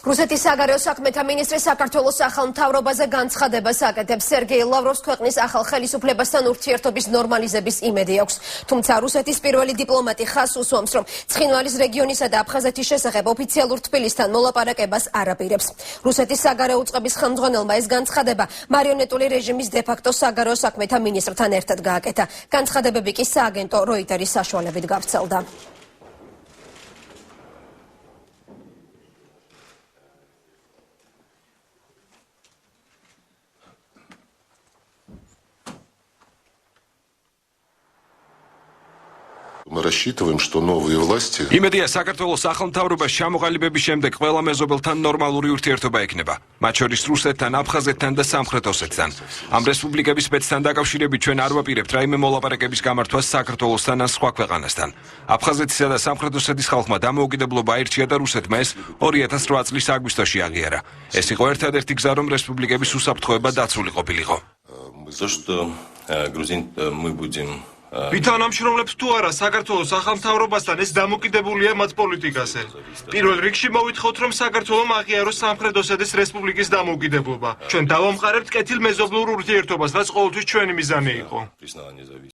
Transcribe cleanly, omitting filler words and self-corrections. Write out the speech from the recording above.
რუსეთის საგარეო საქმეთა მინისტრი საქართველოს ახალ მთავრობაზე განცხადებას აკეთებს. სერგეი ლავროვს ქვეყნის ახალ ხელისუფლებასთან ურთიერთობის ნორმალიზების იმედი აქვს. თუმცა რუსეთის პირველი დიპლომატი ხაზს უსვამს, რომ ცხინვალის რეგიონისა და აფხაზეთის შესახებ ოფიციალურ თბილისთან მოლაპარაკებას არ აპირებს. რუსეთის საგარეო უწყების ხელმძღვანელმა ეს განცხადება მარიონეტული რეჟიმის დე-ფაქტო საგარეო საქმეთა მინისტრთან ერთად გააკეთა. განცხადებები კი სააგენტო როიტერის საშუალებით გავრცელდა. Мы рассчитываем, что новые власти... იმედია საქართველოს ახალ მთავრობას ჩამოყალიბების შემდეგ ყველა მეზობელთან ნორმალური ურთიერთობა ექნება. მათ შორის რუსეთთან, აფხაზეთთან და სამხრეთ ოსეთთან. ამ რესპუბლიკების სპეცთან დაკავშირებით ჩვენ არ ვაპირებთ რაიმე მოლაპარაკების გამართვას საქართველოსთან ან სხვა ქვეყანასთან. აფხაზეთისა და სამხრეთ ოსეთის ხალხმა დამოუკიდებლობა აირჩია და რუსეთმა ეს 2008 წლის აგვისტოში აღიარა. ეს იყო ერთადერთი გზა, რომ რესპუბლიკების უსაფრთხოება დაცული ყოფილიყო. То, что грузин мы будем ვითანამშრომლებთ თუ არა საქართველოს ახალ მთავრობასთან ეს დამოკიდებულია მათ პოლიტიკაზე. პირველ რიგში მოვითხოვთ, რომ საქართველომ აღიაროს სამხრეთ ოსეთის რესპუბლიკის დამოუკიდებლობა. ჩვენ დავამყარებთ კეთილ მეზობლურ ურთიერთობას, რაც ყოველთვის ჩვენი მიზანი იყო.